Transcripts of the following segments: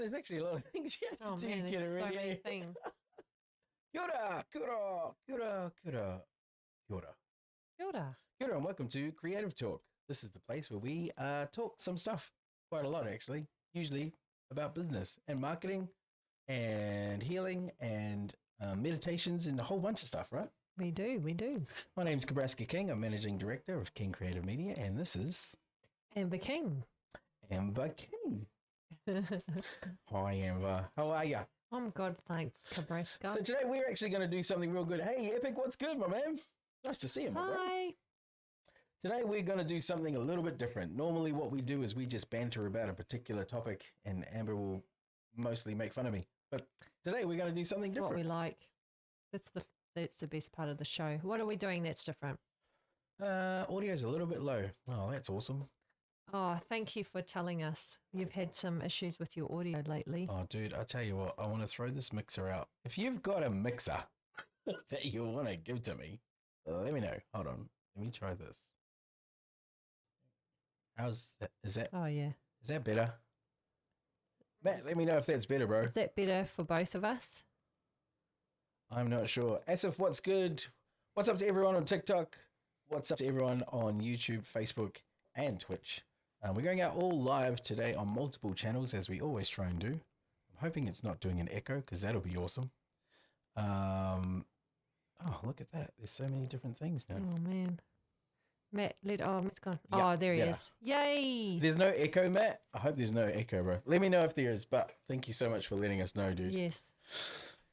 There's actually a lot of things you have Oh to do man, to get there's it so ready. many things. Kia ora, kia ora, kia ora, kia ora, kia ora. Kia ora. Kia ora and welcome to Creative Talk. This is the place where we talk some stuff, quite a lot actually, usually about business and marketing and healing and meditations and a whole bunch of stuff, right? We do. My name's Kabraska King. I'm Managing Director of King Creative Media, and this is Amber King. Amber King. Hi, Amber. How are ya? I'm good, thanks, So Kabraska. today we're actually going to do something real good. Hey, Epic, what's good, my man? Nice to see you, my bro. Hi. Today we're going to do something a little bit different. Normally what we do is we just banter about a particular topic and Amber will mostly make fun of me. But today we're going to do something That's what we different. like. That's the best part of the show. What are we doing that's different? Audio's a little bit low. Oh, that's awesome. Oh, thank you for telling us. You've had some issues with your audio lately. Oh, dude, I tell you what, I want to throw this mixer out. If you've got a mixer that you want to give to me, let me know. Hold on. Let me try this. How's that? Oh yeah. Is that better? Matt, let me know if that's better, bro. Is that better for both of us? I'm not sure. Asif, what's good? What's up to everyone on TikTok? What's up to everyone on YouTube, Facebook, and Twitch? We're going out all live today on multiple channels, as we always try and do. I'm hoping it's not doing an echo, because that'll be awesome. Oh, look at that. There's so many different things now. Oh man. Matt's gone. Yeah, Oh, there he better. is. Yay. There's no echo, Matt? I hope there's no echo, bro. Let me know if there is, but thank you so much for letting us know, dude. Yes.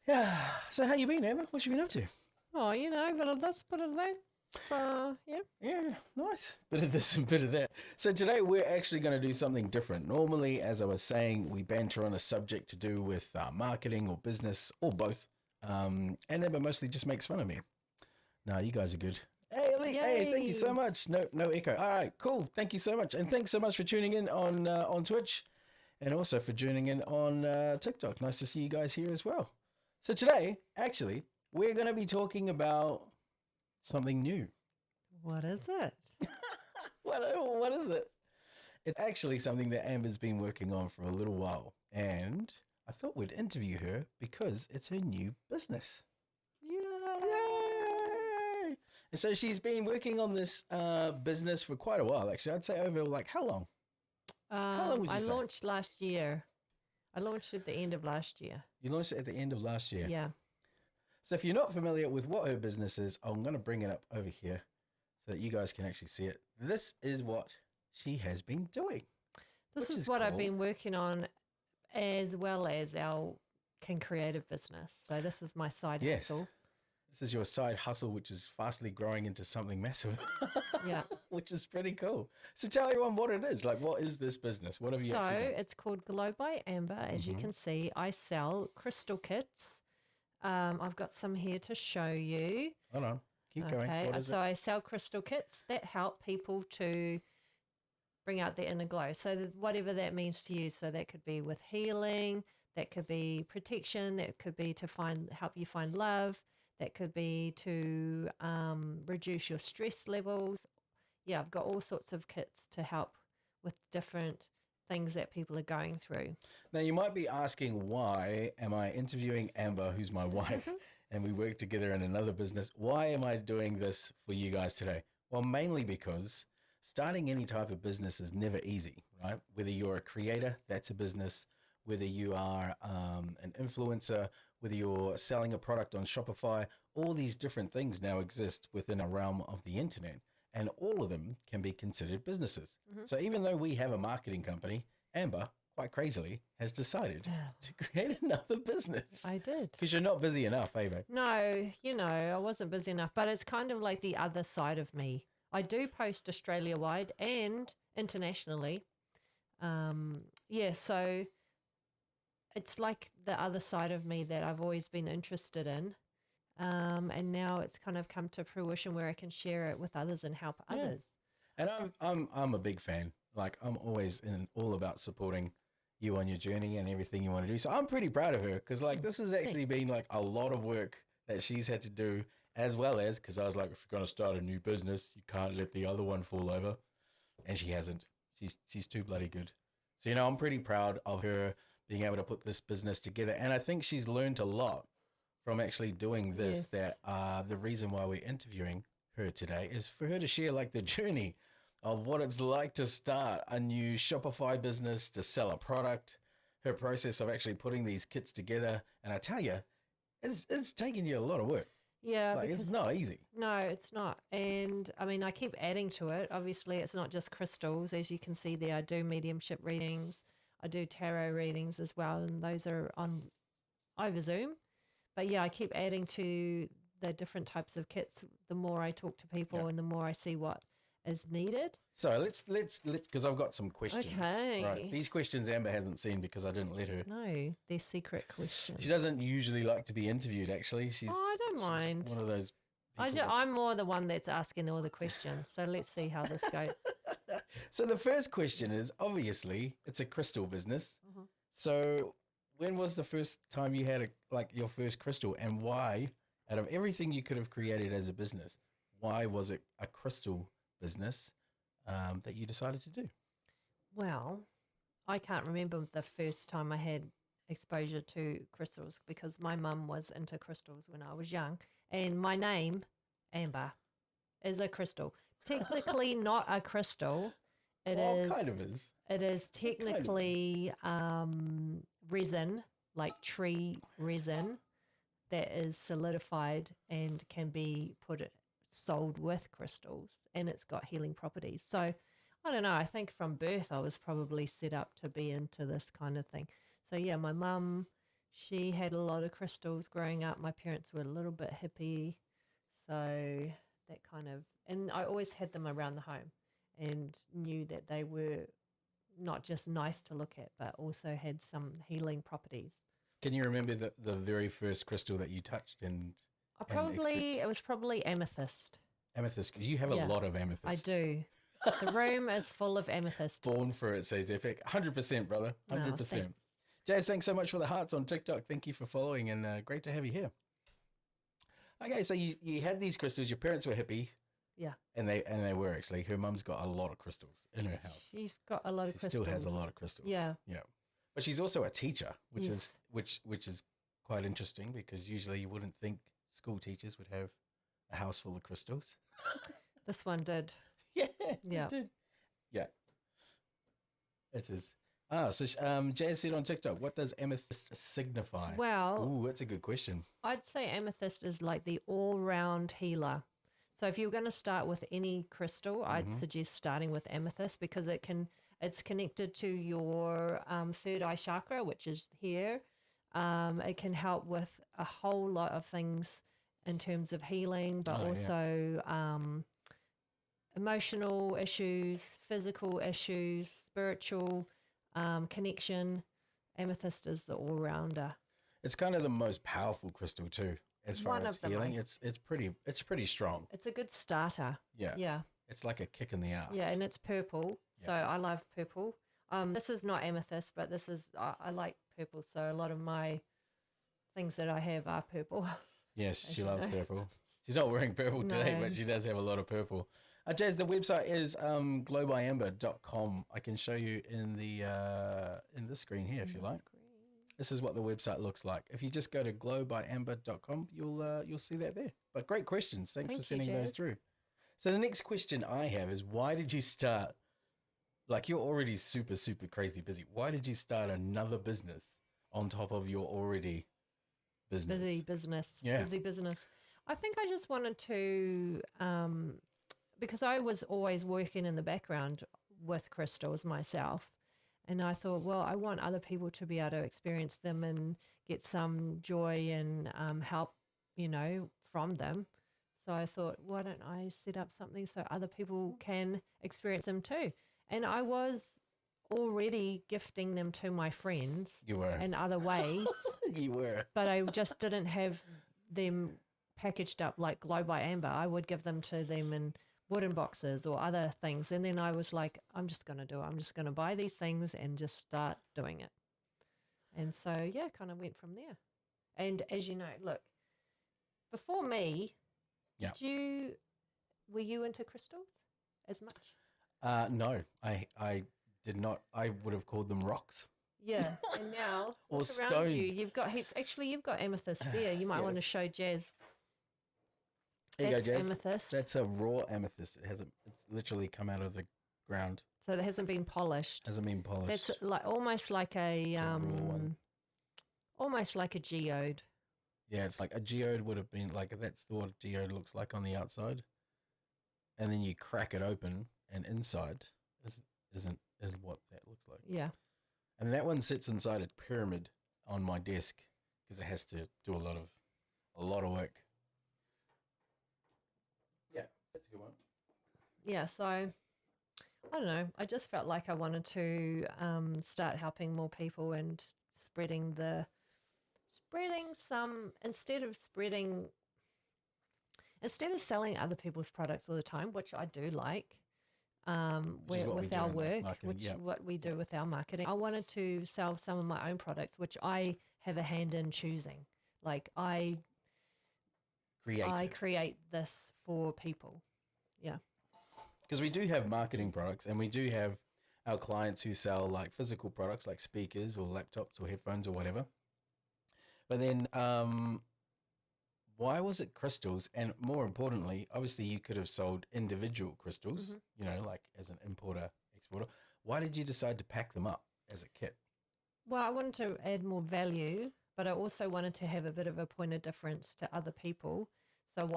Yeah. So how you been, Emma? What you been up to? Oh, bit of this, bit of that. Yeah. Yeah, nice. Bit of this and bit of that. So today we're actually going to do something different. Normally, as I was saying, we banter on a subject to do with marketing or business or both. And Emma mostly just makes fun of me. No, you guys are good. Hey, Ellie. Hey, thank you so Yay. much. No echo. All right, cool. Thank you so much. And thanks so much for tuning in on Twitch and also for tuning in on TikTok. Nice to see you guys here as well. So today, actually, we're going to be talking about something new. What is it? What is it? It's actually something that Amber's been working on for a little while. And I thought we'd interview her because it's her new business. Yeah. Yay! And so she's been working on this business for quite a while, actually. I'd say over like how long? long would you I say? launched last year. I launched at the end of last year. You launched it at the end of last year. Yeah. So if you're not familiar with what her business is, I'm going to bring it up over here so that you guys can actually see it. This is what she has been doing. This Which is is what I've cool. been working on as well as our King Creative business. So this is my side Yes. hustle. This is your side hustle, which is fastly growing into something massive. Yeah. Which is pretty cool. So tell everyone what it is. Like, what is this business? What have you So actually done? it's called Glow by Amber. As you Mhm. can see, I sell crystal kits. I've got some here to show you. Hold on. Keep going. Okay, What is so it? I sell crystal kits that help people to bring out their inner glow. So whatever that means to you. So that could be with healing, that could be protection, that could be to help you find love, that could be to reduce your stress levels. Yeah, I've got all sorts of kits to help with different things that people are going through. Now, you might be asking, why am I interviewing Amber, who's my wife, and we work together in another business? Why am I doing this for you guys today? Well, mainly because starting any type of business is never easy, right? Whether you're a creator, that's a business. Whether you are an influencer, whether you're selling a product on Shopify, all these different things now exist within a realm of the internet, and all of them can be considered businesses. So even though we have a marketing company, Amber, quite crazily, has decided to create another business. I did. Because you're not busy enough, eh, babe? No, I wasn't busy enough, but it's kind of like the other side of me. I do post Australia-wide and internationally. Yeah, so it's like the other side of me that I've always been interested in. And now it's kind of come to fruition where I can share it with others and help Yeah. others. And I'm a big fan. Like, I'm always all about supporting you on your journey and everything you want to do. So I'm pretty proud of her because, like, this has actually been like a lot of work that she's had to do, as well as, because I was like, if you're going to start a new business, you can't let the other one fall over. And she hasn't. She's too bloody good. So, I'm pretty proud of her being able to put this business together. And I think she's learned a lot from actually doing this. Yes. That the reason why we're interviewing her today is for her to share like the journey of what it's like to start a new Shopify business, to sell a product, her process of actually putting these kits together. And I tell you, it's taking you a lot of work. Yeah, Like because it's not easy. no, it's not. And I mean, I keep adding to it. Obviously, it's not just crystals. As you can see there, I do mediumship readings. I do tarot readings as well, and those are on over Zoom. But yeah, I keep adding to the different types of kits. The more I talk to people, Yeah. and the more I see what is needed. So let's because I've got some questions. Okay. Right. These questions Amber hasn't seen because I didn't let her. No, they're secret questions. She doesn't usually like to be interviewed. Actually, Oh, I don't mind. One of those. People that- I'm more the one that's asking all the questions. So let's see how this goes. So the first question is obviously it's a crystal business. Mhm. So when was the first time you had your first crystal, and why? Out of everything you could have created as a business, why was it a crystal business that you decided to do? Well, I can't remember the first time I had exposure to crystals because my mum was into crystals when I was young. And my name, Amber, is a crystal. Technically not a crystal. It is. Kind of is. It is kind of is. technically resin, like tree resin, that is solidified and can be sold with crystals, and it's got healing properties. So I don't know. I think from birth I was probably set up to be into this kind of thing. So yeah, my mum, she had a lot of crystals growing up. My parents were a little bit hippie, so that kind of, and I always had them around the home and knew that they were not just nice to look at, but also had some healing properties. Can you remember the very first crystal that you touched and It was probably amethyst. amethyst? Because you have Yeah, a lot of amethyst. I do. The room is full of amethyst. Born for it, says Epic. 100%, brother. 100%. thanks. Jazz, thanks so much for the hearts on TikTok. Thank you for following, and great to have you here. Okay, so you had these crystals. Your parents were hippie. Yeah. And they were actually. Her mum's got a lot of crystals in her house. She's got a lot of She crystals. still has a lot of crystals. Yeah. Yeah. But she's also a teacher, which Yes. is quite interesting because usually you wouldn't think school teachers would have a house full of crystals. This one did. Yeah. Yeah. It did. Yeah. It is. So Jazz said on TikTok, what does amethyst signify? Well, Ooh, that's a good question. I'd say amethyst is like the all-round healer. So if you're going to start with any crystal, I'd suggest starting with amethyst because it's connected to your third eye chakra, which is here. It can help with a whole lot of things in terms of healing, but also emotional issues, physical issues, spiritual connection. Amethyst is the all-rounder. It's kind of the most powerful crystal too, as far One as of the healing. most. It's pretty strong. It's a good starter. Yeah. Yeah. It's like a kick in the ass. Yeah, and it's purple. So I love purple. This is not amethyst, but this is, I like purple. So a lot of my things that I have are purple. Yes, as she you loves know. purple. She's not wearing purple today, No. but she does have a lot of purple. Jazz, the website is glowbyamber.com. I can show you in the screen here if you like. This is what the website looks like. If you just go to glowbyamber.com, you'll see that there. But great questions. Thanks Thank for you, sending those Jazz. through. So the next question I have is, why did you start? Like, you're already super, super crazy busy. Why did you start another business on top of your already business? Busy business. Yeah. Busy business. I think I just wanted to, because I was always working in the background with crystals myself. And I thought, well, I want other people to be able to experience them and get some joy and help, from them. So I thought, why don't I set up something so other people can experience them too? And I was already gifting them to my friends You were. in other ways, You were. but I just didn't have them packaged up like Glow by Amber. I would give them to them in wooden boxes or other things. And then I was like, I'm just going to do it. I'm just going to buy these things and just start doing it. And so, yeah, kind of went from there. And as you know, look, before me, Yeah. were you into crystals as much? No, I did not. I would have called them rocks. Yeah. And now Or look around you. stones. You've got heaps. Actually, you've got amethyst there. You might want to Yes. show Jazz. There you go, That's Jazz. amethyst. That's a raw amethyst. It hasn't. It's literally come out of the ground. So that hasn't been polished. Hasn't been polished. That's like almost like It's a raw one. almost like a geode. Yeah, it's like a geode would have been like that's what a geode looks like on the outside, and then you crack it open, and inside is what that looks like. Yeah. And that one sits inside a pyramid on my desk because it has to do a lot of work. Yeah, that's a good one. Yeah. So I don't know. I just felt like I wanted to start helping more people and spreading some instead of selling other people's products all the time, which I do like. Which is what we With do our in the work, marketing, which yeah. what we do with our marketing, I wanted to sell some of my own products, which I have a hand in choosing. Like I Creative. create this for people. Yeah. Because we do have marketing products and we do have our clients who sell like physical products like speakers or laptops or headphones or whatever. But then why was it crystals? And more importantly, obviously you could have sold individual crystals, you know, like as an importer, exporter. Why did you decide to pack them up as a kit? Well, I wanted to add more value, but I also wanted to have a bit of a point of difference to other people. So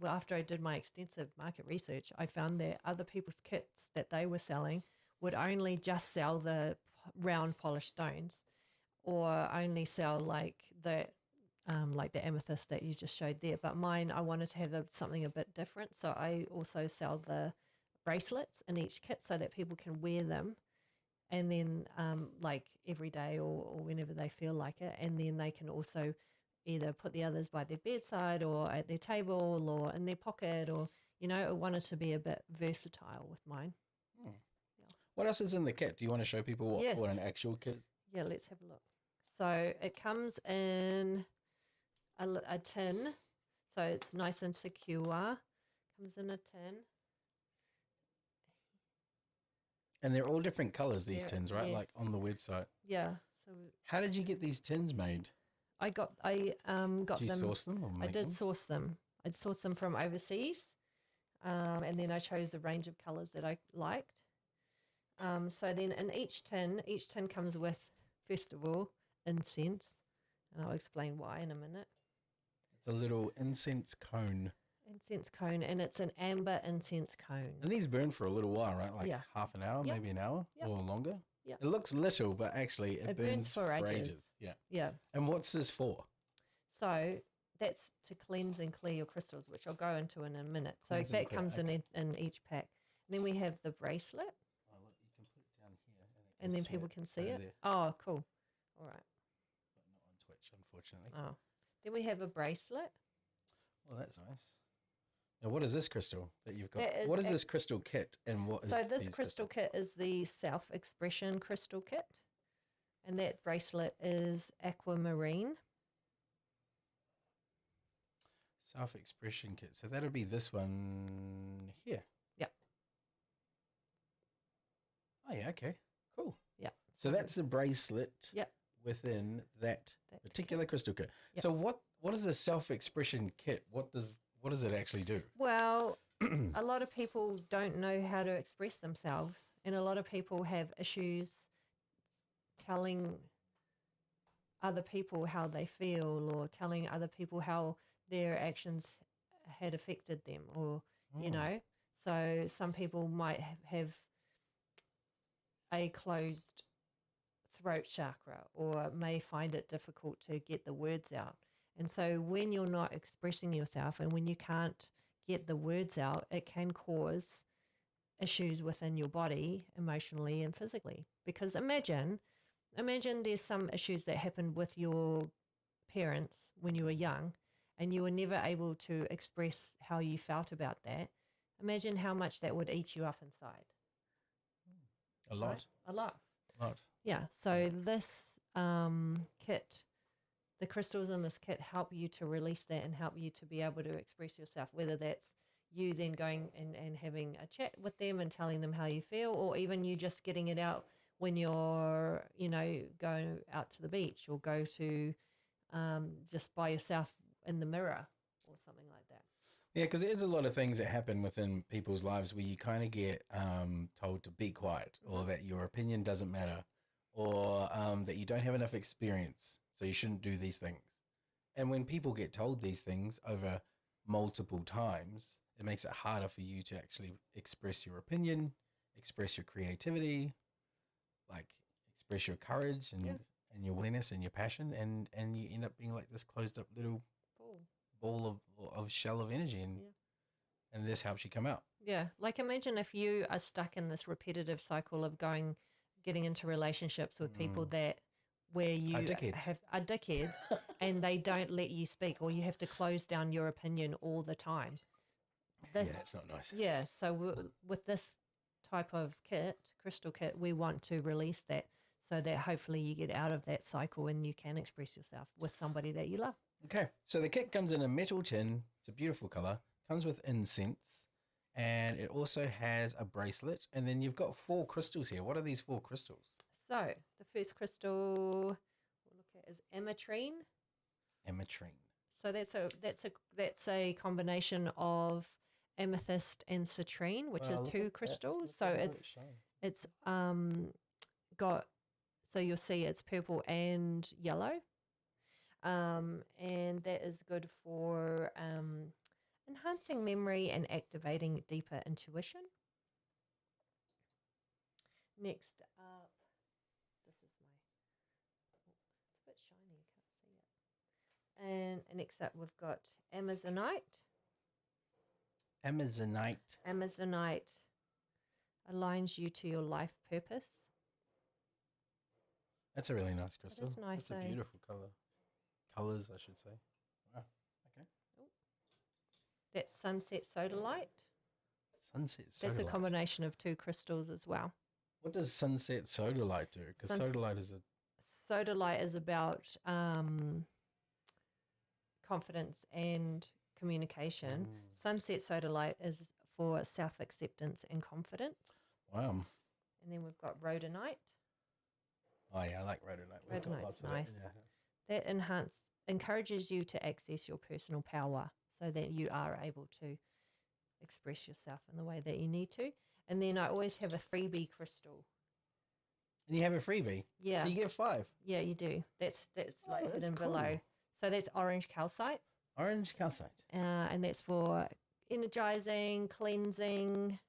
after I did my extensive market research, I found that other people's kits that they were selling would only just sell the round polished stones, or only sell like the amethyst that you just showed there. But mine, I wanted to have something a bit different. So I also sell the bracelets in each kit so that people can wear them, and then like every day or whenever they feel like it. And then they can also either put the others by their bedside or at their table or in their pocket, or, you know, I wanted to be a bit versatile with mine. Hmm. What else is in the kit? Do you want to show people Yes. what an actual kit? Yeah, let's have a look. So it comes in a tin, so it's nice and secure. Comes in a tin. And they're all different colors, these They're- tins, right? yes. Like on the website. Yeah. So How did you get these tins made? I got Did you them. source them or I make did them? source them. I'd sourced them from overseas, and then I chose a range of colours that I liked. So then in each tin comes with, first of all, incense, and I'll explain why in a minute. It's a little incense cone. Incense cone, and it's an amber incense cone. And these burn for a little while, right? Like Yeah. half an hour, Yep. maybe an hour Yep. or longer. Yep. It looks little, but actually it It burns for ages. Yeah. Yeah. And what's this for? So that's to cleanse and clear your crystals, which I'll go into in a minute. So Cleanse and that clear, comes okay. in each pack. And then we have the bracelet, Oh, look, you can put it down here. and then people can see it. There, Oh, cool. All right. but not on Twitch, unfortunately. Oh. Then we have a bracelet. Well, that's nice. Now, what is this crystal that you've got? That is What is ac- this crystal kit and what is So this these crystal crystals? kit is the self-expression crystal kit. And that bracelet is aquamarine. Self-expression kit. So that'll be this one here. Yep. Oh, yeah, okay. Cool. Yep. So that's the bracelet Yep. within that That particular crystal kit. Yep. So what is a self-expression kit? What does it actually do? Well, a lot of people don't know how to express themselves, and a lot of people have issues telling other people how they feel, or telling other people how their actions had affected them, or you Mm. know. So some people might have a closed throat chakra, or may find it difficult to get the words out. And so when you're not expressing yourself and when you can't get the words out, it can cause issues within your body, emotionally and physically. Because imagine there's some issues that happened with your parents when you were young and you were never able to express how you felt about that. Imagine how much that would eat you up inside. A lot. Right? A lot. A lot. Yeah. So this kit, the crystals in this kit help you to release that and help you to be able to express yourself, whether that's you then going and having a chat with them and telling them how you feel, or even you just getting it out when you're, going out to the beach or go to just by yourself in the mirror or something like that. Yeah, because there's a lot of things that happen within people's lives where you kind of get told to be quiet, or that your opinion doesn't matter, or that you don't have enough experience, so you shouldn't do these things. And when people get told these things over multiple times, it makes it harder for you to actually express your opinion, express your creativity, like express your courage Yeah. and your willingness and your passion, and you end up being like this closed up little Cool. ball of shell of energy, Yeah. and this helps you come out. Yeah. Like imagine if you are stuck in this repetitive cycle of getting into relationships with people that where you dickheads. are dickheads and they don't let you speak, or you have to close down your opinion all the time. This, Yeah, it's not nice. yeah. So with this type of kit, crystal kit, we want to release that so that hopefully you get out of that cycle and you can express yourself with somebody that you love. Okay, so the kit comes in a metal tin. It's a beautiful color. Comes with incense, and it also has a bracelet. And then you've got 4 crystals here. What are these 4 crystals? So the first crystal we'll look at is ametrine. Ametrine. So that's a combination of amethyst and citrine, which Wow, are look two at that. crystals. Look So at how it's shines. it's got, so you'll see it's purple and yellow. And that is good for enhancing memory and activating deeper intuition. Next up, this is it's a bit shiny, I can't see it. And next up, we've got Amazonite. Amazonite. Amazonite aligns you to your life purpose. That's a really nice crystal. is nice, That's a eh? beautiful color. Colors, I should say. Wow. Okay. That's sunset sodalite. Sunset That's a sodalite. combination of 2 crystals as well. What does sunset sodalite do? Because sodalite is a Sodalite is about confidence and communication. Sunset sodalite is for self-acceptance and confidence. wow. And then we've got rhodonite. Oh yeah, I like rhodonite. We've got Rhodonite's lots of nice. that in our house. That encourages you to access your personal power so that you are able to express yourself in the way that you need to. And then I always have a freebie crystal. And you have a freebie. Yeah. So you get 5. Yeah, you do. That's like that's hidden cool. below. So that's orange calcite. Orange calcite. And that's for energizing, cleansing,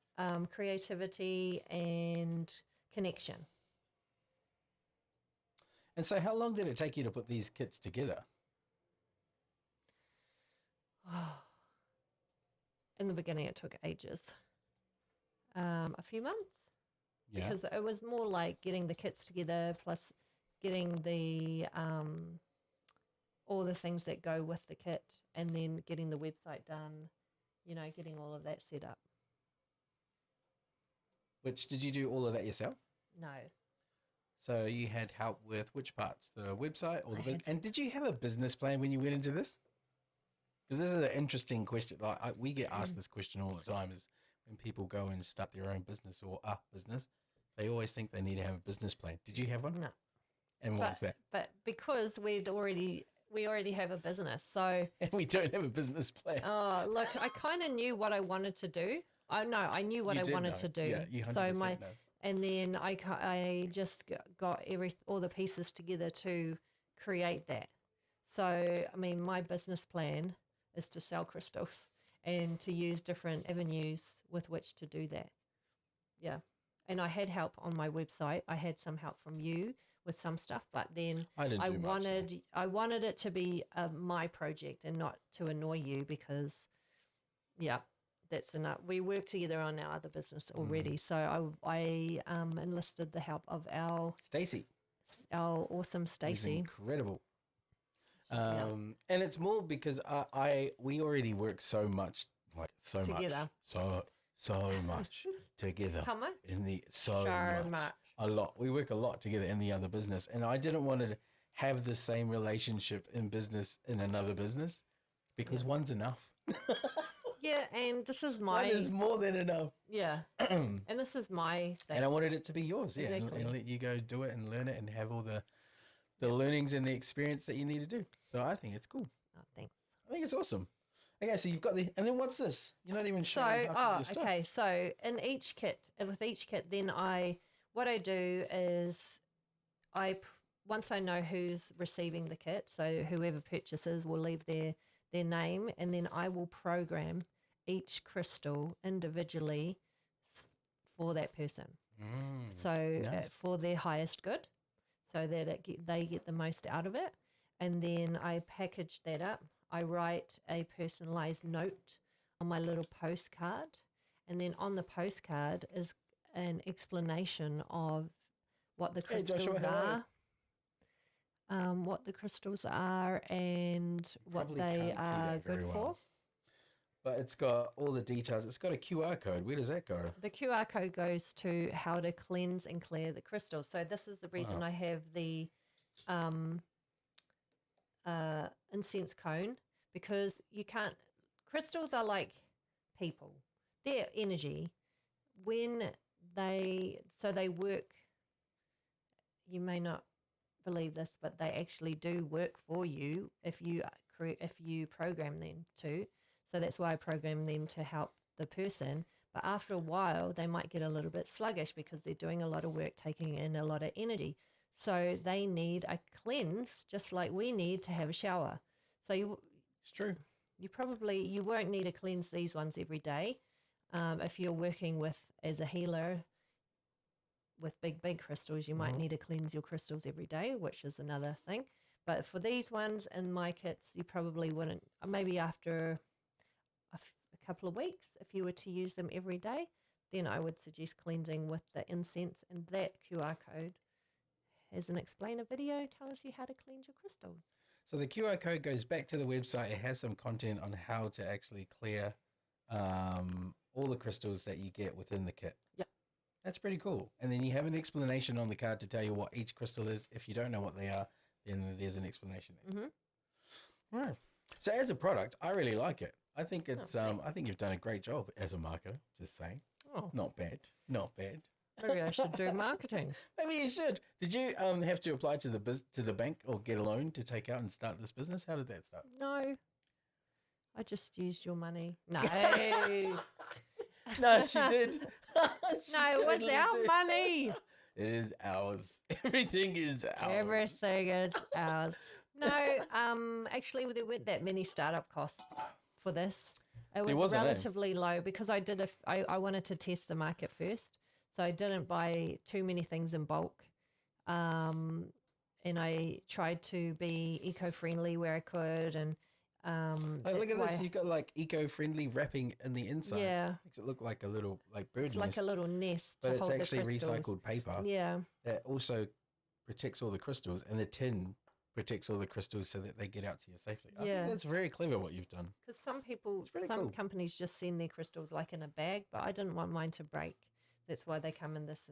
creativity, and connection. And so how long did it take you to put these kits together? In the beginning, it took ages. A few months. Yeah. Because it was more like getting the kits together plus getting the all the things that go with the kit, and then getting the website done, getting all of that set up. Which, did you do all of that yourself? No. So you had help with which parts? The website or the I had and did you have a business plan when you went into this? Because this is an interesting question. Like we get asked this question all the time: is when people go and start their own business or a business, they always think they need to have a business plan. Did you have one? No. And what's that? But because we already have a business, so And we don't have a business plan. look, I kind of knew what I wanted to do. I knew what You I did wanted know. to do. Yeah, you 100% So know. and then I just got all the pieces together to create that. So I mean, my business plan is to sell crystals and to use different avenues with which to do that. Yeah. And I had help on my website. I had some help from you with some stuff, but then I didn't do much, so. I wanted it to be my project and not to annoy you, because yeah, that's enough. We work together on our other business already. So I enlisted the help of our Stacey. awesome Who's Stacey. incredible. Yeah. And it's more because we already work so much, Together. so much together. How much? In the So much. a lot. We work a lot together in the other business, and I didn't want to have the same relationship in business in another business because one's enough. Yeah, and this is One my is more than enough. yeah, And and this is my thing. I wanted it to be yours, yeah, Exactly. and let you go do it and learn it and have all the learnings and the experience that you need to do. So I think it's cool. Oh, thanks. I think it's awesome. Okay, so you've got and then what's this? You're not even So, showing half of your stuff. okay. So in each kit, with each kit, then what I do is once I know who's receiving the kit, so whoever purchases will leave their name, and then I will program each crystal individually for that person. So nice. for their highest good, so that they get the most out of it. And then I package that up. I write a personalized note on my little postcard. And then on the postcard is an explanation of what the Hey, crystals Joshua, how are. What the crystals are and what Probably they can't see are that very good well. for. But it's got all the details. It's got a QR code. Where does that go? The QR code goes to how to cleanse and clear the crystals. So this is the reason Wow. I have the incense cone, because crystals are like people. They're energy. When they work, you may not believe this, but they actually do work for you if you program them to. So that's why I program them to help the person. But after a while, they might get a little bit sluggish because they're doing a lot of work, taking in a lot of energy. So they need a cleanse, just like we need to have a shower. So It's true. you won't need to cleanse these ones every day. If you're working as a healer with big crystals, you might need to cleanse your crystals every day, which is another thing. But for these ones in my kits, you probably wouldn't. Maybe after a couple of weeks, if you were to use them every day, then I would suggest cleansing with the incense, and that QR code has an explainer video, tells you how to cleanse your crystals. So the QR code goes back to the website. It has some content on how to actually clear all the crystals that you get within the kit. Yep. That's pretty cool. And then you have an explanation on the card to tell you what each crystal is. If you don't know what they are, then there's an explanation there. Right. So as a product, I really like it. I think it's I think you've done a great job as a marketer, just saying. Oh, Not bad. Not bad. maybe I should do marketing. Maybe you should. Did you have to apply to the bank or get a loan to take out and start this business? How did that start? No, I just used your money. No, No, she did. She no, it was totally our did. money. It is ours. Everything is ours. Everything is ours. No, actually, there weren't that many startup costs for this. It was wasn't, eh? relatively low because I wanted to test the market first, so I didn't buy too many things in bulk. And I tried to be eco-friendly where I could, and Like, look that's at why- this. You've got like eco-friendly wrapping in the inside. Yeah, Makes it look like a little bird it's nest. like a little nest, but to it's hold actually the crystals. recycled paper Yeah, that also protects all the crystals, and the tin protects all the crystals so that they get out to you safely. I Yeah. think that's very clever what you've done. because some really some cool. companies just send their crystals like in a bag, but I didn't want mine to break. That's why they come in this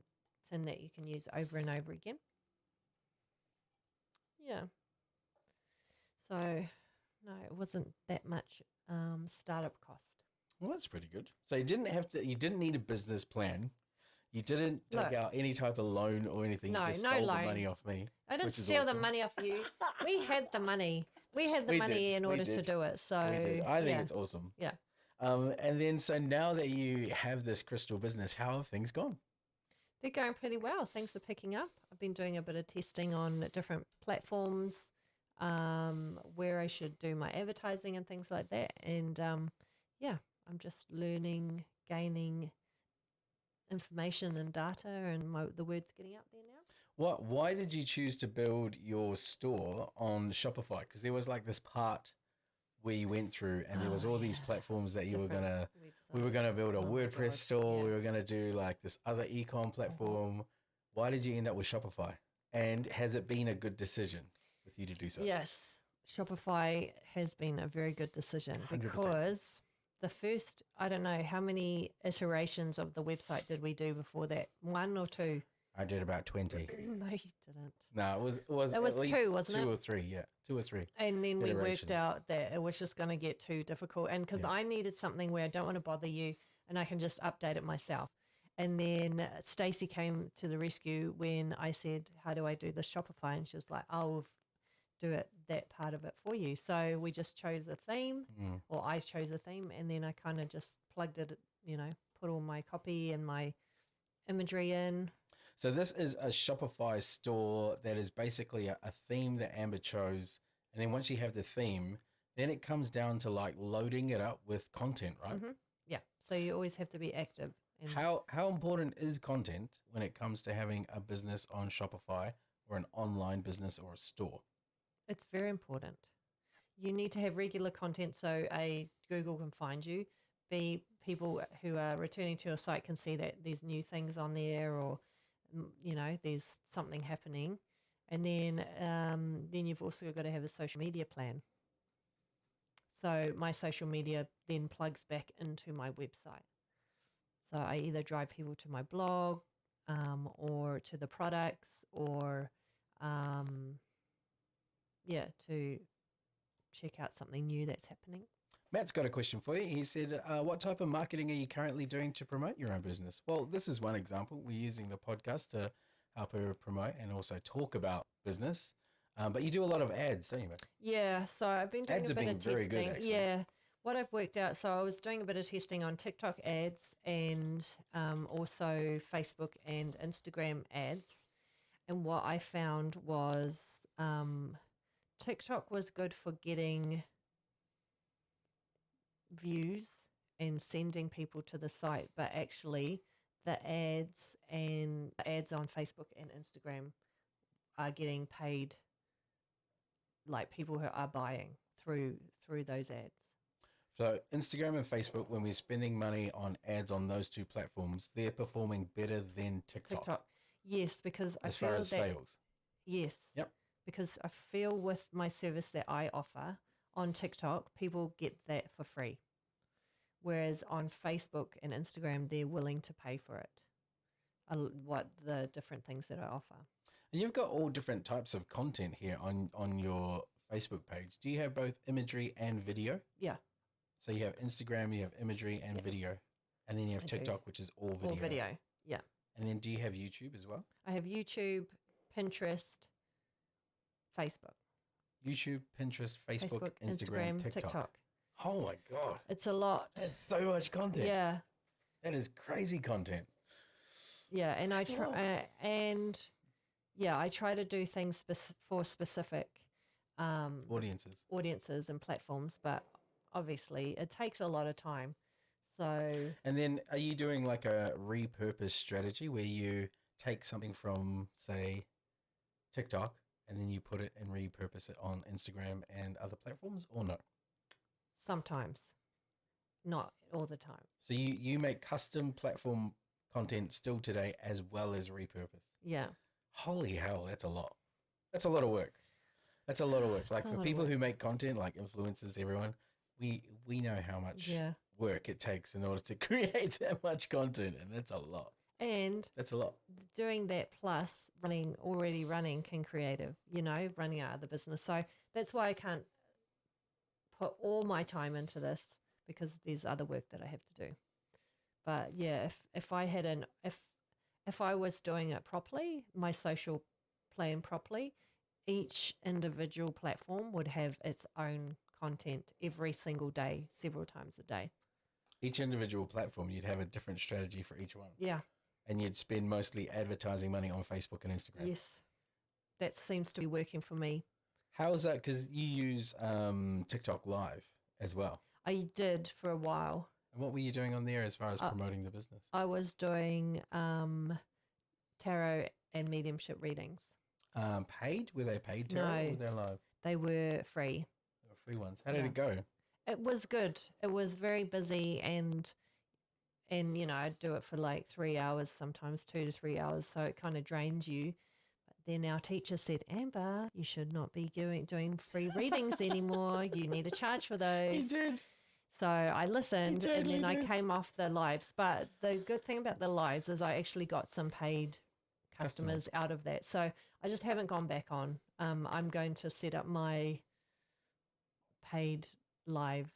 tin that you can use over and over again. Yeah. So, no, it wasn't that much startup cost. Well, that's pretty good. So you didn't need a business plan. You didn't take No. out any type of loan or anything. No, you just no stole the loan. money off me. I didn't Which is steal the awesome. money off you. We had the money. We had the We money did, in we order to did, do it. So, We did. I think yeah. it's awesome. Yeah. And then so now that you have this crystal business, how have things gone? They're going pretty well. Things are picking up. I've been doing a bit of testing on different platforms, where I should do my advertising and things like that. And yeah, I'm just learning, gaining information and data, and the word's getting out there now. Why did you choose to build your store on Shopify? Because there was like this part where you went through, and there was all these platforms that we were Website. gonna build a Oh my WordPress God, store. yeah. We were gonna do like this other ecom platform. Why did you end up with Shopify? And has it been a good decision with you to do so? Yes, Shopify has been a very good decision 100%. because the first, I don't know, how many iterations of the website did we do before that? One or two? I did about 20. No, you didn't. No, it was It was at least two, wasn't it? 2 or 3. Yeah, 2 or 3 And then we worked iterations. out that it was just going to get too difficult. And because Yeah. I needed something where I don't want to bother you and I can just update it myself. And then Stacey came to the rescue when I said, how do I do the Shopify? And she was like, I'll do it, that part of it for you. So we just chose a theme, Mm. or I chose a theme, and then I kind of just plugged it, put all my copy and my imagery in. So this is a Shopify store that is basically a theme that Amber chose, and then once you have the theme, then it comes down to like loading it up with content, right? Hmm. Yeah. So you always have to be active. And How important is content when it comes to having a business on Shopify or an online business or a store? it's very important. You need to have regular content so A, Google can find you, B, people who are returning to your site can see that there's new things on there, or there's something happening. And then you've also got to have a social media plan. So my social media then plugs back into my website. So I either drive people to my blog, or to the products, or to check out something new that's happening. Matt's got a question for you. He said, what type of marketing are you currently doing to promote your own business? Well, this is one example. We're using the podcast to help her promote and also talk about business. But you do a lot of ads, don't you, Matt? Yeah, so I've been doing Ads a have bit been of very testing. good, actually. Yeah, what I've worked out, so I was doing a bit of testing on TikTok ads and also Facebook and Instagram ads. And what I found was TikTok was good for getting views and sending people to the site, but actually the ads on Facebook and Instagram are getting paid, like people who are buying through those ads. So Instagram and Facebook, when we're spending money on ads on those two platforms, they're performing better than TikTok. Yes, because I as feel far as that sales. yes. Yep. Because I feel with my service that I offer on TikTok, people get that for free. Whereas on Facebook and Instagram, they're willing to pay for it. What the different things that I offer. And you've got all different types of content here on your Facebook page. Do you have both imagery and video? Yeah. So you have Instagram, you have imagery and video. And then you have I do. TikTok, which is all video. Or video. Yeah. And then do you have YouTube as well? I have YouTube, Pinterest, Facebook. YouTube, Pinterest, Facebook, Instagram, TikTok. Oh my God. It's a lot. That's so much content. Yeah. That is crazy content. Yeah, and That's a lot. I try to do things for specific Audiences. and platforms, but obviously it takes a lot of time. So And then are you doing like a repurpose strategy where you take something from, say, TikTok and then you put it and repurpose it on Instagram and other platforms, or no? sometimes, not all the time. So you make custom platform content still today as well as repurpose. Yeah. Holy hell, that's a lot. That's a lot of work. That's a lot of work. It's Like a for lot of people work. who make content, like influencers, everyone, we know how much Yeah. work it takes in order to create that much content, and that's a lot. And That's a lot. doing that plus already running King Creative, running our other business. So that's why I can't put all my time into this, because there's other work that I have to do. But yeah, if I had if I was doing it properly, my social plan properly, each individual platform would have its own content every single day, several times a day. Each individual platform, you'd have a different strategy for each one. Yeah. And you'd spend mostly advertising money on Facebook and Instagram. Yes. That seems to be working for me. How is that? Because you use TikTok Live as well. I did for a while. And what were you doing on there as far as promoting the business? I was doing tarot and mediumship readings. Paid? Were they paid tarot No. or were they live? They were free. They were free ones. How did Yeah. it go? It was good. It was very busy, and I'd do it for like 3 hours, sometimes 2 to 3 hours, so it kind of drains you. But then our teacher said, Amber, you should not be doing free readings anymore. You need to charge for those. You did. So I listened, and totally then I did. came off the lives. But the good thing about the lives is I actually got some paid customers out of that. So I just haven't gone back on. I'm going to set up my paid live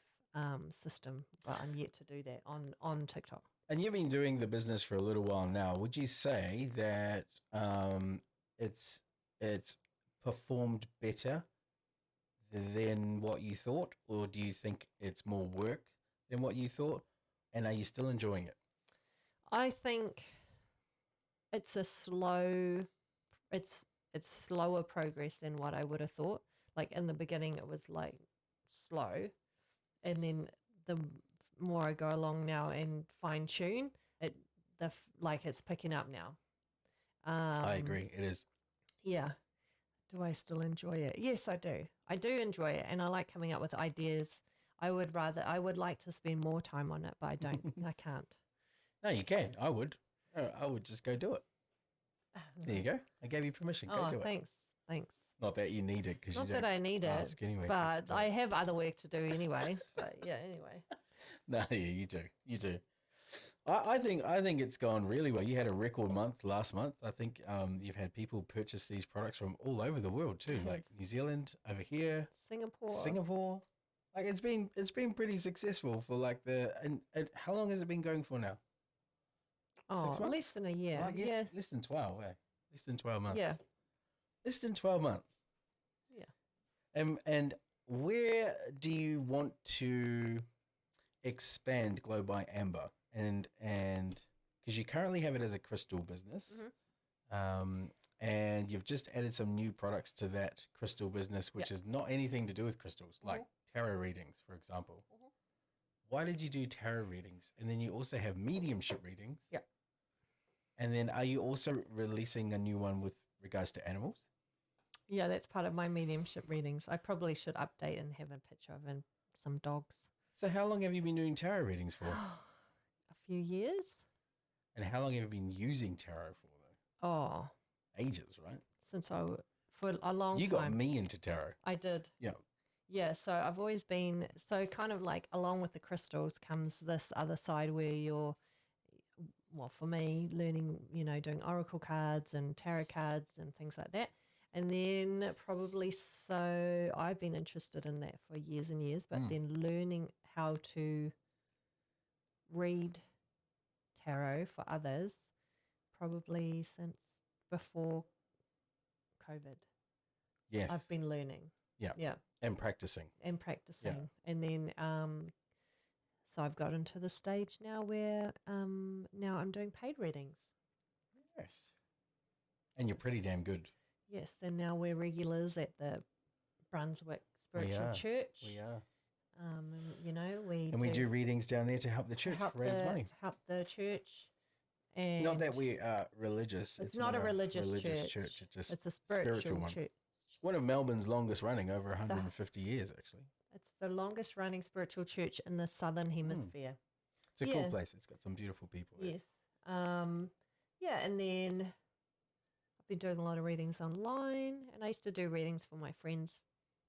system, but I'm yet to do that on TikTok. And you've been doing the business for a little while now. Would you say that it's performed better than what you thought, or do you think it's more work than what you thought? And are you still enjoying it? I think it's it's slower progress than what I would have thought. Like in the beginning, it was like slow, and then the more I go along now and fine tune it, like it's picking up now. I agree. It is. Yeah. Do I still enjoy it? Yes, I do. I do enjoy it, and I like coming up with ideas. I would like to spend more time on it, but I don't. I can't. No, you can. I would. I would just go do it. There you go. I gave you permission. Go do it. Thanks. Not that you need it, because you Not don't that I need it, ask anyway. but I have other work to do anyway. But yeah, anyway. No, yeah, you do. You do. I think it's gone really well. You had a record month last month. I think you've had people purchase these products from all over the world too, like New Zealand, over here, Singapore. Like it's been pretty successful for like and how long has it been going for now? Oh, less than a year. Oh, yes, yeah, less than 12. Less than 12 months. Yeah, less than 12 months. Yeah. And where do you want to expand Glow by Amber? And because you currently have it as a crystal business, and you've just added some new products to that crystal business, which is not anything to do with crystals, like tarot readings, for example. Why did you do tarot readings? And then you also have mediumship readings. Yeah. And then are you also releasing a new one with regards to animals? Yeah, that's part of my mediumship readings. I probably should update and have a picture of some dogs. So how long have you been doing tarot readings for? A few years. And how long have you been using tarot for, though? Oh. Ages, right? For a long time. You got me into tarot. I did. Yeah. Yeah, so I've always been, so kind of like along with the crystals comes this other side where you're, well, for me, learning, doing oracle cards and tarot cards and things like that. And then probably, so I've been interested in that for years and years, but then learning how to read tarot for others probably since before COVID. Yes. I've been learning. Yeah. Yeah. And practicing. And then so I've got into the stage now where now I'm doing paid readings. Yes. And you're pretty damn good. Yes, and now we're regulars at the Brunswick Spiritual Church. We are. We do readings down there to help the church raise money. Help the church. And not that we are religious. It's not a religious church. It's a spiritual one. church. One of Melbourne's longest running, over 150 years, actually. It's the longest running spiritual church in the Southern Hemisphere. It's a cool place. It's got some beautiful people there. Yes. And then I've been doing a lot of readings online, and I used to do readings for my friends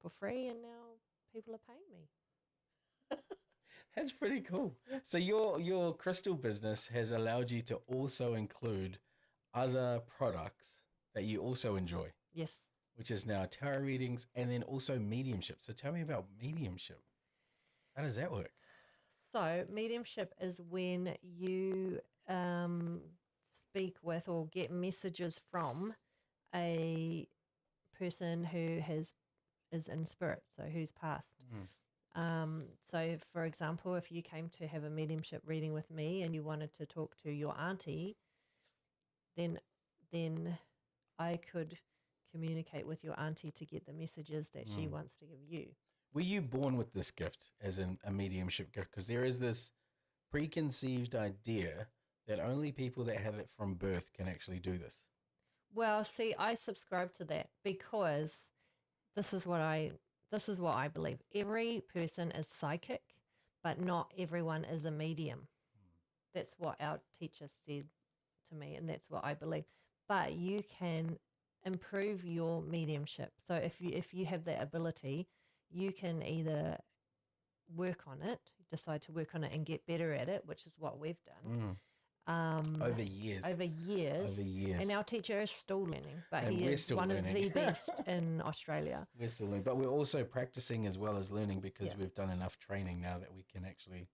for free, and now people are paying me. That's pretty cool. So your crystal business has allowed you to also include other products that you also enjoy. Yes. Which is now tarot readings and then also mediumship. So tell me about mediumship. How does that work? So mediumship is when you speak with or get messages from a person who is in spirit, so who's passed. So, for example, if you came to have a mediumship reading with me and you wanted to talk to your auntie, then I could communicate with your auntie to get the messages that she wants to give you. Were you born with this gift as a mediumship gift? Because there is this preconceived idea that only people that have it from birth can actually do this. Well, see, I subscribe to that because this is what I believe. Every person is psychic, but not everyone is a medium. That's what our teacher said to me, and that's what I believe. But you can improve your mediumship. So if you have that ability, you can either work on it, decide to work on it and get better at it, which is what we've done. Over years. over years. Over years. And our teacher is still learning, but And he we're is still one learning. of the best in Australia. We're still learning, but we're also practicing as well as learning because Yeah. we've done enough training now that we can actually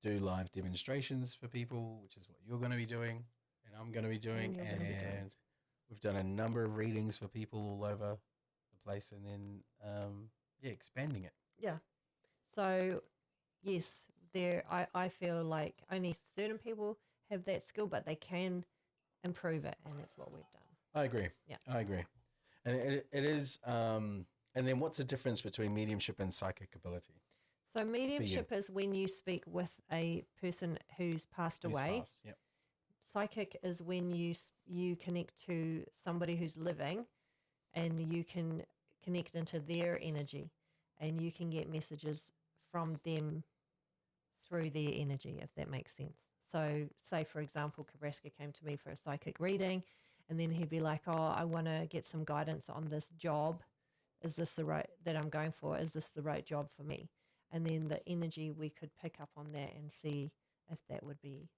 do live demonstrations for people, which is what you're going to be doing and I'm going to be doing. you're gonna be doing. And we've done a number of readings for people all over the place and then, expanding it. Yeah. So, yes, I feel like only certain people have that skill, but they can improve it, and that's what we've done. I agree. Yeah. I agree. And it is, and then what's the difference between mediumship and psychic ability? So, mediumship is when you speak with a person who's passed Who's away. passed? Yep. Psychic is when you connect to somebody who's living, and you can connect into their energy, and you can get messages from them through their energy, if that makes sense. So, say for example, Kabraska came to me for a psychic reading, and then he'd be like, "Oh, I want to get some guidance on this job. Is this the right that I'm going for? Is this the right job for me?" And then the energy, we could pick up on that and see if that would be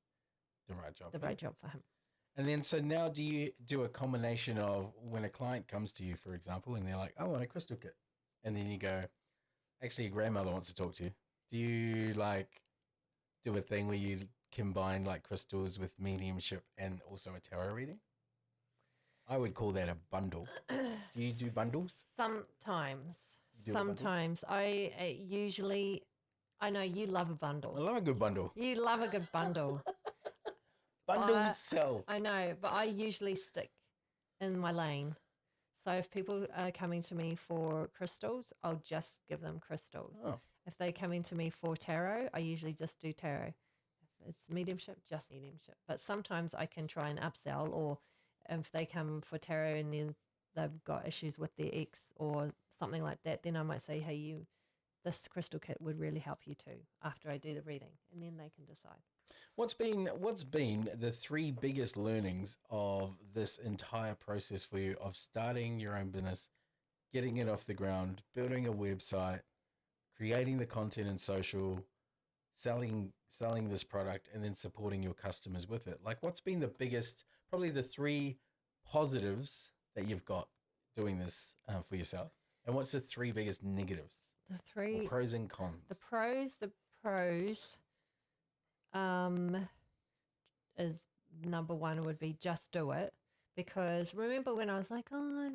The right job. the right job for him. And then, so now do you do a combination of when a client comes to you, for example, and they're like, "I want a crystal kit," and then you go, "Actually, your grandmother wants to talk to you." Do you like do a thing where you combine like crystals with mediumship and also a tarot reading? I would call that a bundle. Do you do bundles? Sometimes. You do a bundle? Sometimes. I usually, I know you love a I bundle. love a good bundle. You love a good bundle. Bundles sell. I know, but I usually stick in my lane. So if people are coming to me for crystals, I'll just give them crystals. Oh, If they're coming to me for tarot, I usually just do tarot. If it's mediumship, just mediumship. But sometimes I can try and upsell, or if they come for tarot and then they've got issues with their ex or something like that, then I might say, "Hey, this crystal kit would really help you too," after I do the reading, and then they can decide. what's been the three biggest learnings of this entire process for you of starting your own business, getting it off the ground, building a website, creating the content in social, selling this product, and then supporting your customers with it? Like, what's been the biggest, probably the three positives that you've got doing this for yourself, and what's the three biggest negatives The or three, pros and cons? the pros, is number one would be just do it, because remember when I was like, "Oh,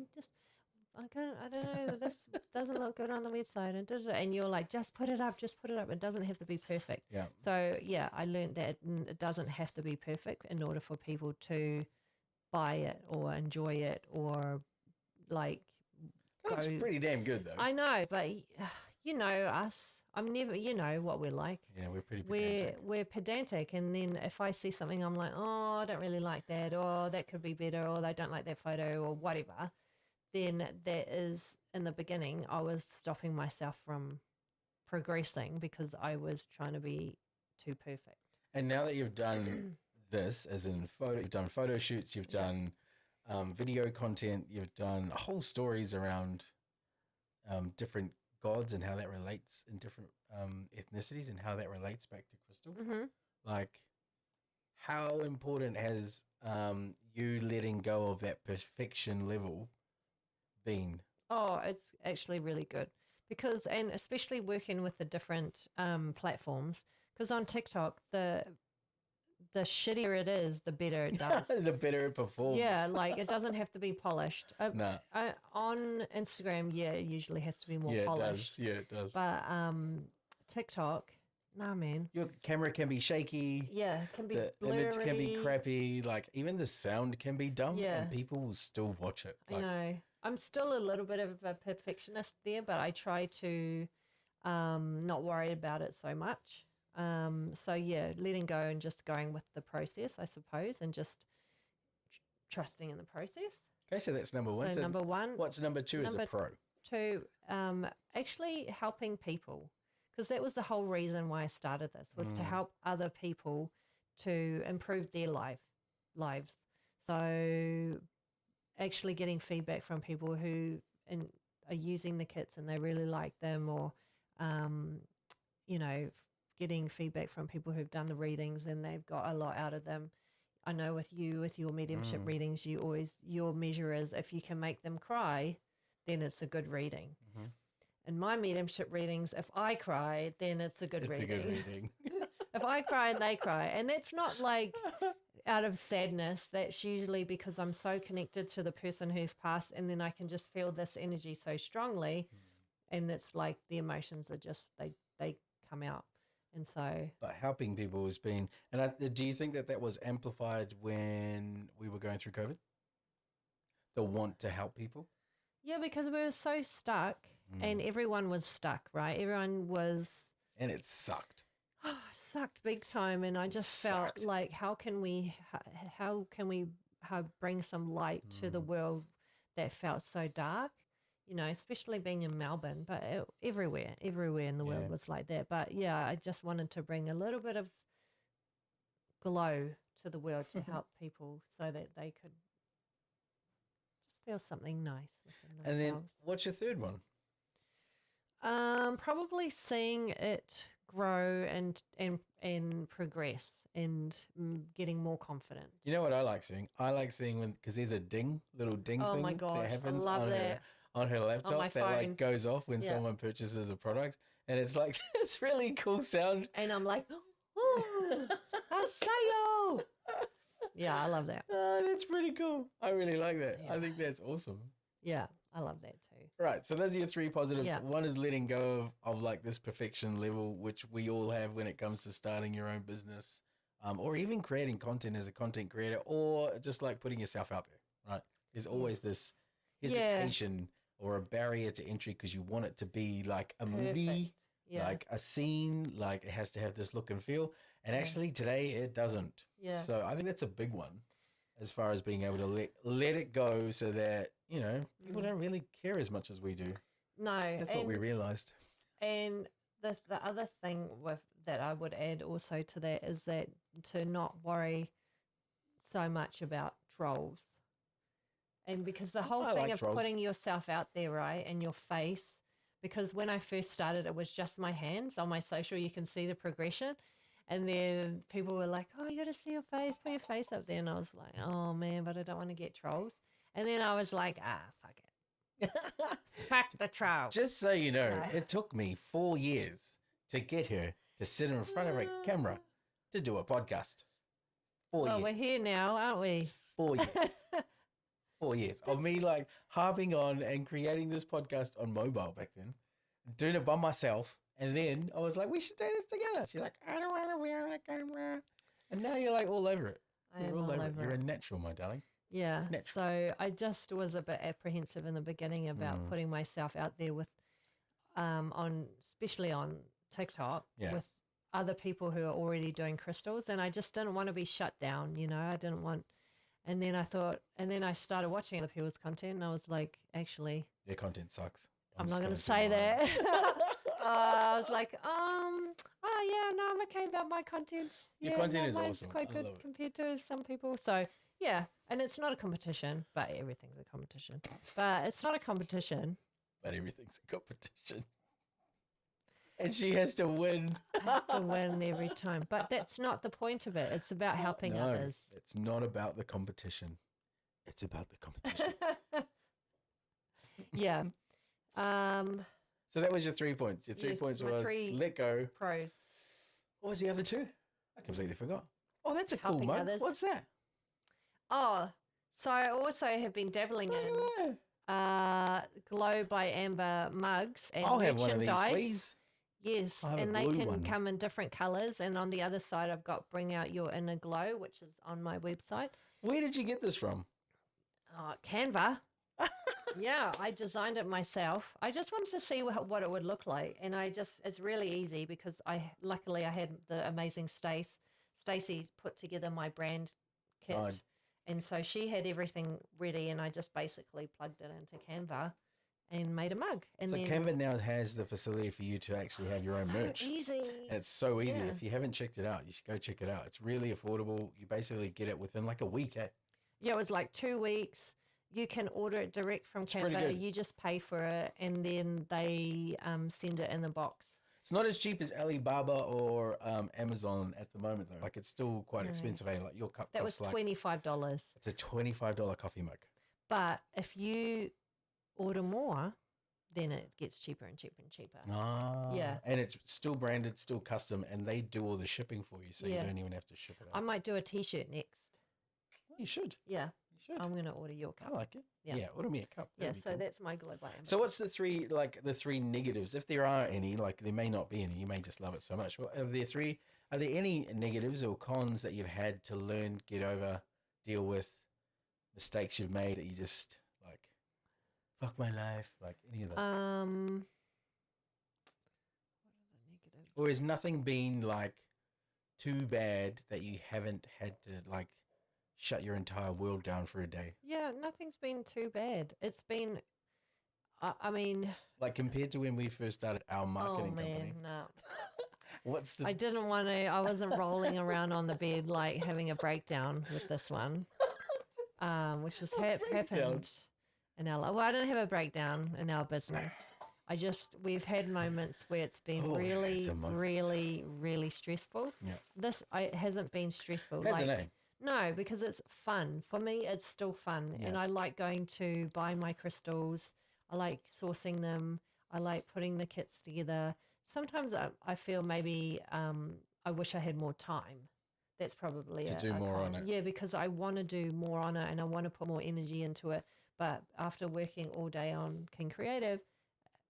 I don't know, this doesn't look good on the website," and you're like, "Just put it up, it doesn't have to be perfect." Yeah. So yeah, I learned that it doesn't have to be perfect in order for people to buy it or enjoy it or like That's go. pretty damn good though. I know, but you know us. I'm never. You know what we're like. Yeah, we're pretty We're pedantic. we're pedantic, and then if I see something, I'm like, "Oh, I don't really like that," or "That could be better," or "I don't like that photo," or whatever. Then that is, in the beginning, I was stopping myself from progressing because I was trying to be too perfect. And now that you've done this, as in you've done photo shoots, you've done video content, you've done whole stories around different gods and how that relates in different ethnicities and how that relates back to crystal. Mm-hmm. Like, how important has you letting go of that perfection level been? Oh, it's actually really good because, and especially working with the different platforms, because on TikTok, the shittier it is, the better it does. The better it performs. Yeah, like it doesn't have to be polished. Nah. On Instagram, yeah, it usually has to be more Yeah, it does. polished. Yeah, it does. But TikTok, nah, man. Your camera can be shaky. Yeah, it can be The blurry. image can be crappy. Like, even the sound can be dumb, Yeah. and people will still watch it. I Like, know. I'm still a little bit of a perfectionist there, but I try to not worry about it so much. So yeah, letting go and just going with the process, I suppose, and just trusting in the process. Okay, so that's number one. So number one. What's number two as a number pro? Two, actually helping people, because that was the whole reason why I started this, was to help other people to improve their lives. So actually getting feedback from people who are using the kits and they really like them, or you know, getting feedback from people who've done the readings and they've got a lot out of them. I know with you, with your mediumship readings, your measure is if you can make them cry, then it's a good reading. Mm-hmm. And my mediumship readings, if I cry, then it's a good It's reading. a good reading. If I cry and they cry, and that's not like out of sadness, that's usually because I'm so connected to the person who's passed, and then I can just feel this energy so strongly, and it's like the emotions are just they come out. And so, But helping people has been, and do you think that was amplified when we were going through COVID? The want to help people? yeah, because we were so stuck and everyone was stuck, right? Everyone was And it sucked. sucked big time. And I just felt like, how can we bring some light to the world that felt so dark? You know, especially being in Melbourne, but everywhere in the world was like that. But yeah, I just wanted to bring a little bit of glow to the world to help people so that they could just feel something nice within themselves. And then what's your third one? Probably seeing it grow and progress and getting more confident. You know what I like seeing? I like seeing when, because there's a little ding Oh thing my gosh, that happens I love that. On her laptop my that like phone. goes off when Yeah. someone purchases a product, and it's like this really cool sound. And I'm like, ooh, Asayo. Yeah, I love that. Oh, that's pretty cool. I really like that. I Yeah. think that's awesome. Yeah, I love that too. Right. So those are your three positives. Yeah. One is letting go of like this perfection level, which we all have when it comes to starting your own business, or even creating content as a content creator, or just like putting yourself out there, right? There's always this hesitation or a barrier to entry because you want it to be like a movie, Yeah. like a scene, like it has to have this look and feel. And actually today it doesn't. Yeah. So I think that's a big one as far as being able to let it go so that, you know, people don't really care as much as we do. No. That's what we realized. And the other thing that I would add also to that is that to not worry so much about trolls. And because the whole I thing like of trolls. putting yourself out there, right, and your face, because when I first started, it was just my hands on my social. You can see the progression. And then people were like, oh, you got to see your face, put your face up there. And I was like, oh, man, but I don't want to get trolls. And then I was like, fuck it. Fuck the trolls. Just so you know, No. it took me 4 years to get her to sit in front of a camera to do a podcast. 4 Well, years. we're here now, aren't we? 4 years. 4 years of me like harping on and creating this podcast on mobile back then, doing it by myself. And then I was like, we should do this together. She's like, I don't want to wear a camera. And now you're like all over it. I You're am all it. over You're it. a natural, my darling. Yeah. Natural. So I just was a bit apprehensive in the beginning about putting myself out there with, especially on TikTok Yeah. with other people who are already doing crystals. And I just didn't want to be shut down, you know, I didn't want, and then I started watching other people's content and I was like, actually, Their content sucks. I'm just not going to gonna say do mine. that. I was like, oh yeah, no, I'm okay about my content. Your Yeah, content no, is mine's awesome. quite I good love it. compared to some people. So yeah, and it's not a competition, but everything's a competition. But it's not a competition. But everything's a competition. And she has to win. I have to win every time. But that's not the point of it. It's about helping No, others. it's not about the competition. It's about the competition. Yeah. So that was your 3 points. Your 3 Yes, points my was three- let go. Pros. What was the other two? I completely forgot. Oh, that's a cool Helping mug. others. What's that? Oh, so I also have been dabbling in Glow by Amber mugs and I'll have one of these, merchandise. please. Yes, I'll have a and they blue can one. come in different colors. And on the other side, I've got Bring Out Your Inner Glow, which is on my website. Where did you get this from? Canva. Yeah, I designed it myself. I just wanted to see what it would look like. And it's really easy because luckily I had the amazing Stacey put together my brand kit. Fine. And so she had everything ready and I just basically plugged it into Canva and made a mug. And So then Canva now has the facility for you to actually have your own merch. easy. And it's so easy. Yeah. If you haven't checked it out, you should go check it out. It's really affordable. You basically get it within like a week. Yeah, it was like 2 weeks. You can order it direct from pretty Canva. good. You just pay for it and then they send it in the box. It's not as cheap as Alibaba or Amazon at the moment, though. Like, it's still quite No. expensive. Eh? Like, your cup That was costs like $25. it's a $25 coffee mug. But if you order more, then it gets cheaper and cheaper and cheaper. Ah, Yeah. and it's still branded, still custom, and they do all the shipping for you, so you Yeah. don't even have to ship it I out. might do a t-shirt next. You should. Yeah. You should. I'm going to order your I cup. like it. Yeah. Yeah, order me a cup. Yeah, That'd be so cool. that's my Glow by Amber. So what's the three negatives, if there are any? Like, there may not be any. You may just love it so much. Well, are there any negatives or cons that you've had to learn, get over, deal with, mistakes you've made that you just like, fuck my life, like any of those? What are the negatives? Or has nothing been like too bad that you haven't had to like shut your entire world down for a day? Yeah, nothing's been too bad. It's been, I mean, Like, compared to when we first started our marketing oh man, company. no. What's the I didn't want to, I wasn't rolling around on the bed like having a breakdown with this one, which has happened in our life. Well, I didn't have a breakdown in our business. We've had moments where it's been Oh, yeah, it's really, a moment. really, really stressful. Yeah. It hasn't been stressful. Hasn't like, it? No, because it's fun. For me, it's still fun. And Yeah. I like going to buy my crystals. I like sourcing them. I like putting the kits together. Sometimes I feel maybe I wish I had more time. That's probably To a do more on con. it. Yeah, because I want to do more on it and I want to put more energy into it. But after working all day on King Creative,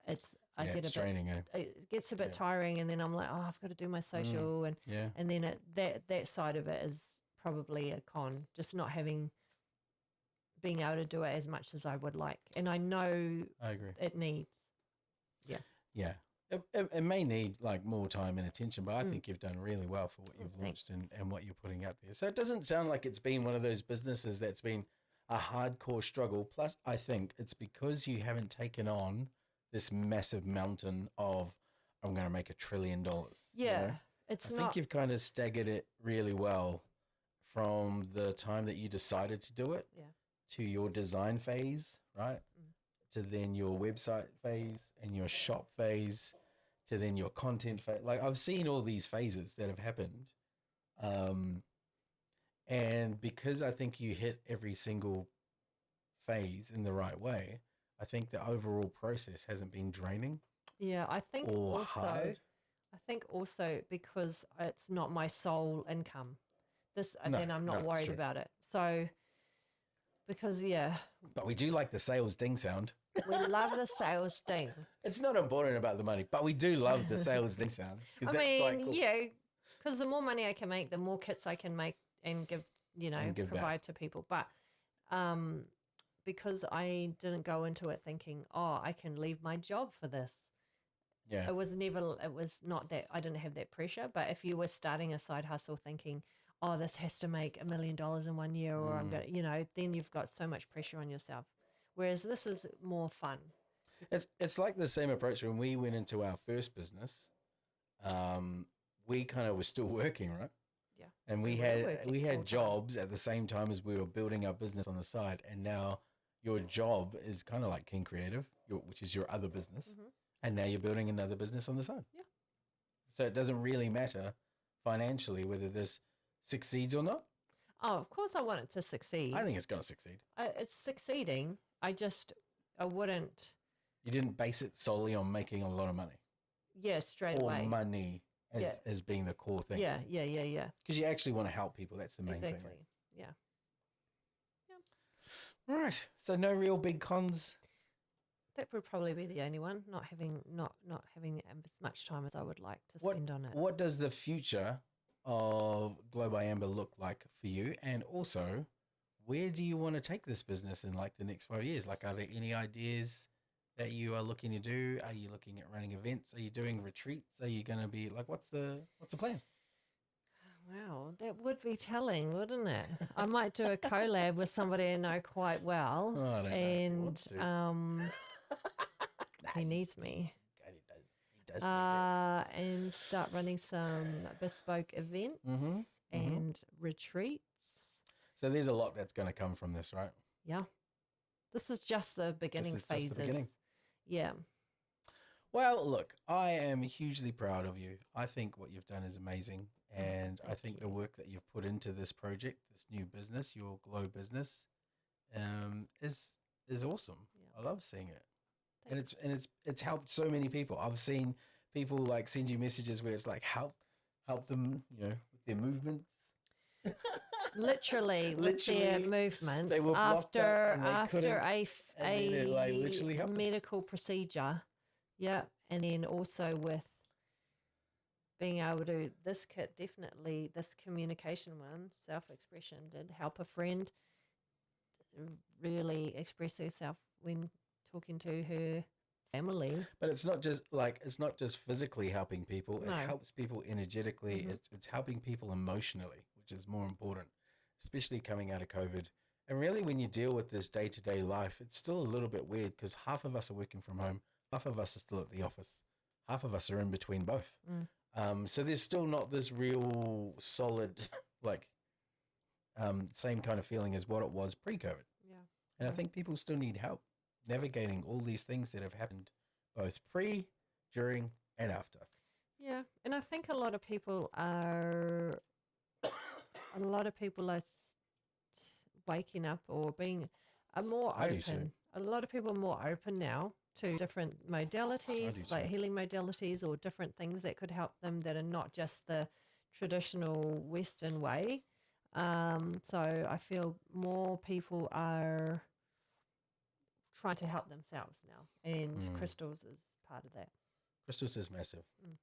I Yeah, get it's a bit draining, eh? it gets a bit Yeah. tiring, and then I'm like, oh, I've got to do my social, Yeah. and then that side of it is probably a con, just not being able to do it as much as I would like, and I know I agree. it needs. Yeah. It may need like more time and attention, but I Mm. think you've done really well for what you've Thanks. launched and what you're putting out there. So it doesn't sound like it's been one of those businesses that's been a hardcore struggle. Plus, I think it's because you haven't taken on this massive mountain of, I'm going to make $1 trillion. Yeah, it's I think not. you've kind of staggered it really well from the time that you decided to do it Yeah. to your design phase, right? Mm. To then your website phase and your shop phase to then your content phase. Like, I've seen all these phases that have happened. And because I think you hit every single phase in the right way, I think the overall process hasn't been draining Yeah, I think or also. hard. I think also because it's not my sole income. No, Then I'm no, not it's worried true. about it. So, because yeah, But we do like the sales ding sound. we love the sales ding. It's not important about the money, but we do love the sales ding sound. 'Cause I that's quite mean, cool. yeah, because the more money I can make, the more kits I can make and give, And give back. provide to people. But because I didn't go into it thinking, oh, I can leave my job for this. Yeah. It was not that I didn't have that pressure. But if you were starting a side hustle thinking, oh, this has to make $1 million in 1 year, or I'm going to, then you've got so much pressure on yourself. Whereas this is more fun. It's like the same approach when we went into our first business. We kind of were still working, right? Yeah. And we We were had working we had full-time. jobs at the same time as we were building our business on the side. And now your job is kind of like King Creative, which is your other business. Mhm. And now you're building another business on the side. Yeah. So it doesn't really matter financially whether this succeeds or not. Oh, of course I want it to succeed. I think it's going to succeed. It's succeeding. I wouldn't, You didn't base it solely on making a lot of money straight or away. money as being the core thing. Yeah. Because you actually want to help people. That's the main Exactly. thing. Yeah. Right. So no real big cons. That would probably be the only one. Not having as much time as I would like to spend on it. What does the future of Glow by Amber look like for you? And also, where do you want to take this business in like the next 5 years? Like, are there any ideas that you are looking to do? Are you looking at running events? Are you doing retreats? Are you going to be like, what's the plan? Wow, that would be telling, wouldn't it? I might do a collab with somebody I know quite well, Oh, I don't know if he and wants to. he needs me. God, he does need it. And start running some bespoke events Mhm, and retreats. So there's a lot that's going to come from this, right? Yeah. This is just the beginning Just phases. the beginning. Yeah. Well, look, I am hugely proud of you. I think what you've done is amazing. And I Thank think the you. work that you've put into this project, this new business, your Glow business, is awesome. Yeah. I love seeing it. Thanks. It's helped so many people. I've seen people like send you messages where it's like help them, with their movements. Literally with their Literally, movements they were blocked up after and they couldn't, and then it like a literally helped them. medical procedure. Yeah. And then also with being able to, this kit definitely, this communication one, self-expression, did help a friend really express herself when talking to her family. But it's not just physically helping people. It No. helps people energetically. Mhm. It's helping people emotionally, which is more important, especially coming out of COVID. And really, when you deal with this day to day life, it's still a little bit weird because half of us are working from home, half of us are still at the office, half of us are in between both. Mm. So there's still not this real solid, like, same kind of feeling as what it was pre-COVID. Yeah. And I Yeah. think people still need help navigating all these things that have happened both pre, during, and after. Yeah. And I think a lot of people are waking up or being are more I do too. open. A lot of people are more open now to different I modalities, do like too. healing modalities or different things that could help them that are not just the traditional Western way. So I feel more people are trying to help themselves now, and Mm. crystals is part of that. Crystals is massive. Mm.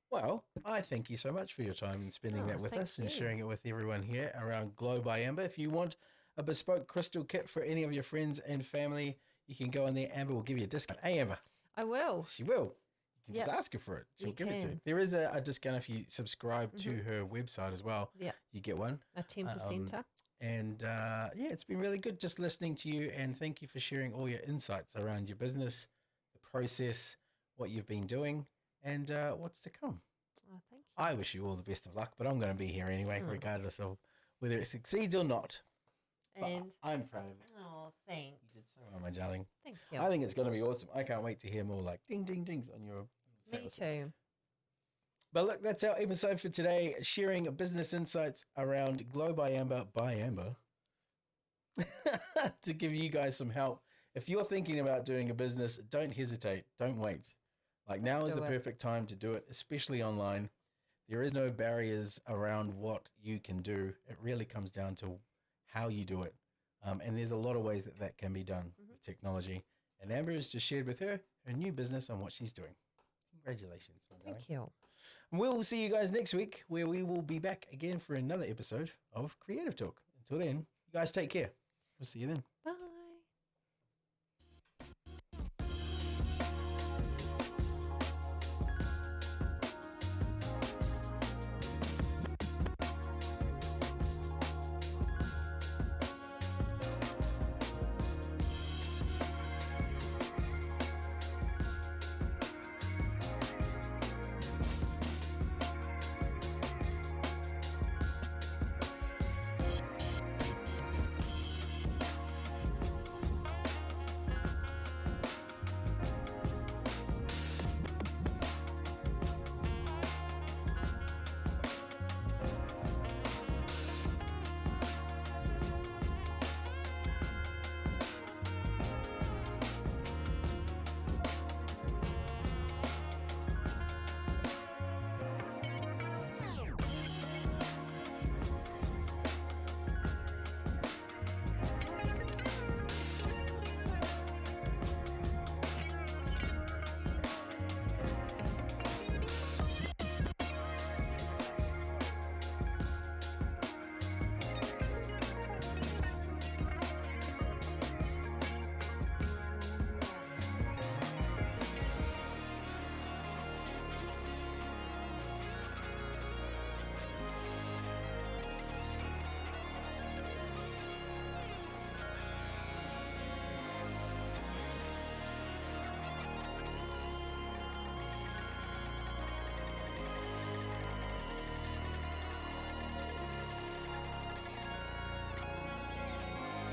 Well, I thank you so much for your time and spending Oh, that with thank us and you. sharing it with everyone here around Glow by Amber. If you want a bespoke crystal kit for any of your friends and family, you can go in there. Amber will give you a discount. Hey, Amber, I will. she will. You can Yep. just ask her for it. She'll You give it to you. can. There is a discount if you subscribe to Mhm. her website as well. Yeah, You get one. a 10%er. And yeah, it's been really good just listening to you. And thank you for sharing all your insights around your business, the process, what you've been doing, and what's to come. Oh, thank you. I wish you all the best of luck, but I'm going to be here anyway, Mm. regardless of whether it succeeds or not. But And I'm proud of it. oh, thanks. You did so well, my darling. Thank you. I think it's going to be awesome. I can't wait to hear more like ding, ding, dings on your. Me too. But look, that's our episode for today, sharing business insights around Glow by Amber, to give you guys some help. If you're thinking about doing a business, don't hesitate. Don't wait. Like now is Do the it. perfect time to do it, especially online. There is no barriers around what you can do. It really comes down to how you do it. And there's a lot of ways that that can be done with technology. And Amber has just shared with her new business and what she's doing. Congratulations, my darling. Thank you. We'll see you guys next week where we will be back again for another episode of Creative Talk. Until then, you guys take care. We'll see you then. Bye.